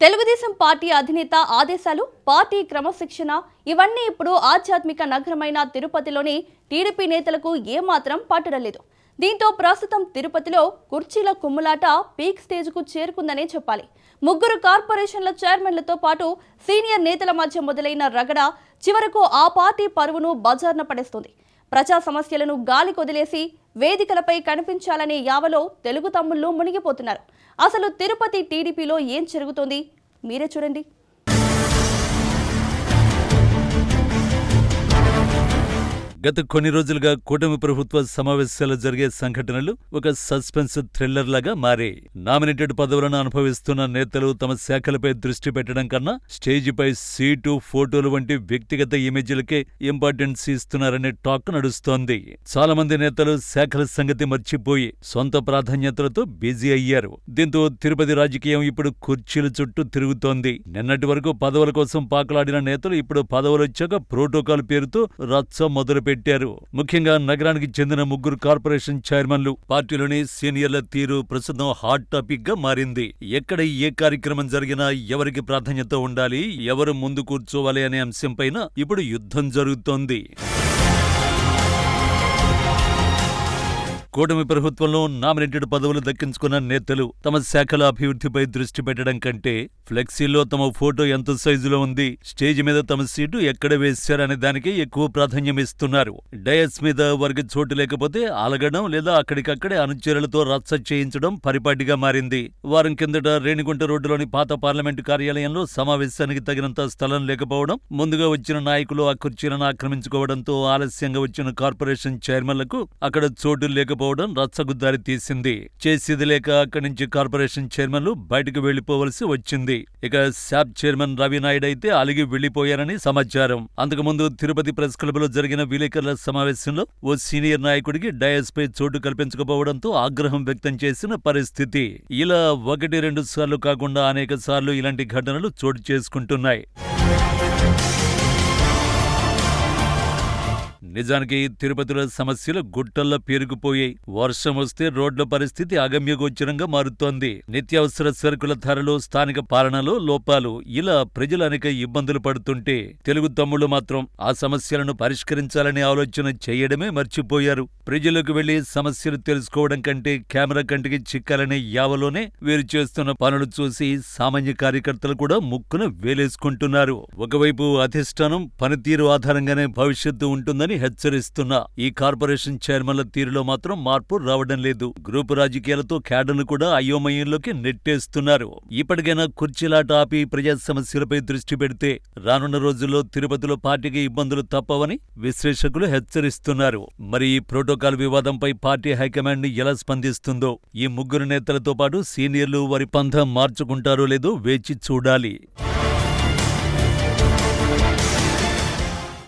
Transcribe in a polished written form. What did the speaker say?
Telugu Desam party అధినేత ఆదేశాలు, party క్రమశిక్షణ ఇవన్నీ ఇప్పుడు ఆధ్యాత్మిక నగరమైన తిరుపతిలోని టీడీపీ నేతలకు ఏమాత్రం పట్టడం లేదు. దీంతో ప్రస్తుతం తిరుపతిలో కుర్చీల కుమ్ములాట పీక్ స్టేజ్కు చేరుకుందనే చెప్పాలి. ముగ్గురు కార్పొరేషన్ల చైర్మన్లతో పాటు సీనియర్ నేతల మధ్య మొదలైన రగడ చివరకు ఆ పార్టీ పరువును బజార్న పడేస్తుంది. ప్రజా సమస్యలను గాలి కొదిలేసి వేదికలపై కనిపించాలనే యావలో తెలుగు తమ్ముళ్ళు మునిగిపోతున్నారు. అసలు తిరుపతి టీడీపీలో ఏం జరుగుతోంది మీరే చూడండి. గత కొన్ని రోజులుగా కూటమి ప్రభుత్వ సమావేశాలు జరిగే సంఘటనలు ఒక సస్పెన్స్ థ్రిల్లర్ లాగా మారాయి. నామినేటెడ్ పదవులను అనుభవిస్తున్న నేతలు తమ శాఖలపై దృష్టి పెట్టడం కన్నా స్టేజిపై సీటు, ఫోటోలు వంటి వ్యక్తిగత ఇమేజ్లకే ఇంపార్టెన్స్ ఇస్తున్నారనే టాక్ నడుస్తోంది. చాలా మంది నేతలు శాఖల సంగతి మర్చిపోయి సొంత ప్రాధాన్యతలతో బిజీ అయ్యారు. దీంతో తిరుపతి రాజకీయం ఇప్పుడు కుర్చీల చుట్టూ తిరుగుతోంది. నిన్నటి వరకు పదవుల కోసం పాకులాడిన నేతలు ఇప్పుడు పదవులొచ్చాక ప్రోటోకాల్ పేరుతో రచ్చ మొదలు పెట్టారు. ముఖ్యంగా నగరానికి చెందిన ముగ్గురు కార్పొరేషన్ చైర్మన్లు, పార్టీలోని సీనియర్ల తీరు ప్రస్తుతం హాట్ టాపిక్ గా మారింది. ఎక్కడ ఏ కార్యక్రమం జరిగినా ఎవరికి ప్రాధాన్యత ఉండాలి, ఎవరు ముందు కూర్చోవాలి అనే అంశంపైన ఇప్పుడు యుద్ధం జరుగుతోంది. కూటమి ప్రభుత్వంలో నామినేటెడ్ పదవులు దక్కించుకున్న నేతలు తమ శాఖల అభివృద్ధిపై దృష్టి పెట్టడం కంటే ఫ్లెక్సీల్లో తమ ఫోటో ఎంత సైజులో ఉంది, స్టేజ్ మీద తమ సీటు ఎక్కడ వేశారనే దానికి ఎక్కువ ప్రాధాన్యం ఇస్తున్నారు. డయస్ మీద వారికి చోటు లేకపోతే అలగడం లేదా అక్కడికక్కడే అనుచరులతో రచ్చ చేయించడం పరిపాటిగా మారింది. వారం కిందట రేణిగుంట రోడ్డులోని పాత పార్లమెంటు కార్యాలయంలో సమావేశానికి తగినంత స్థలం లేకపోవడం, ముందుగా వచ్చిన నాయకులు ఆ కుర్చీలను ఆక్రమించుకోవడంతో ఆలస్యంగా వచ్చిన కార్పొరేషన్ చైర్మన్లకు అక్కడ చోటు లేకపోవడం రచ్చకు దారి తీసింది. చేసేది లేక అక్కడి నుంచి కార్పొరేషన్ చైర్మన్లు బయటకు వెళ్లిపోవలసి వచ్చింది. ఇక శాప్ చైర్మన్ రవినాయుడు అయితే అలిగి వెళ్లిపోయారని సమాచారం. అంతకుముందు తిరుపతి ప్రెస్ క్లబ్ లో జరిగిన విలేకరుల సమావేశంలో ఓ సీనియర్ నాయకుడికి డయస్ పై చోటు కల్పించకపోవడంతో ఆగ్రహం వ్యక్తం చేసిన పరిస్థితి. ఇలా 1-2 సార్లు కాకుండా అనేక సార్లు ఇలాంటి ఘటనలు చోటు చేసుకుంటున్నాయి. నిజానికి తిరుపతిలో సమస్యలు గుట్టల్లో పేరుకుపోయాయి. వర్షం వస్తే రోడ్ల పరిస్థితి అగమ్యగోచరంగా మారుతోంది. నిత్యావసర సరుకుల ధరలు, స్థానిక పాలనలో లోపాలు, ఇలా ప్రజలు అనేక ఇబ్బందులు పడుతుంటే తెలుగు తమ్ముళ్లు మాత్రం ఆ సమస్యలను పరిష్కరించాలనే ఆలోచన చేయడమే మర్చిపోయారు. ప్రజలకు వెళ్లి సమస్యలు తెలుసుకోవడం కంటే కెమెరా కంటికి చిక్కాలనే యావలోనే వీరు చేస్తున్న పనులు చూసి సామాన్య కార్యకర్తలు కూడా ముక్కున వేలేసుకుంటున్నారు. ఒకవైపు అధిష్టానం పనితీరు ఆధారంగానే భవిష్యత్తు ఉంటుందని హెచ్చరిస్తున్నా ఈ కార్పొరేషన్ చైర్మన్ల తీరులో మాత్రం మార్పు రావడం లేదు. గ్రూపు రాజకీయాలతో క్యాడర్ను కూడా అయోమయంలోకి నెట్టేస్తున్నారు. ఇప్పటికైనా కుర్చీలాట ఆపి ప్రజా సమస్యలపై దృష్టి పెడితే రానున్న రోజుల్లో తిరుపతిలో పార్టీకి ఇబ్బందులు తప్పవని విశ్లేషకులు హెచ్చరిస్తున్నారు. మరి ఈ ప్రోటోకాల్ వివాదంపై పార్టీ హైకమాండ్ ఎలా స్పందిస్తుందో, ఈ ముగ్గురు నేతలతో పాటు సీనియర్లు వారి పంథం మార్చుకుంటారో లేదో వేచి చూడాలి.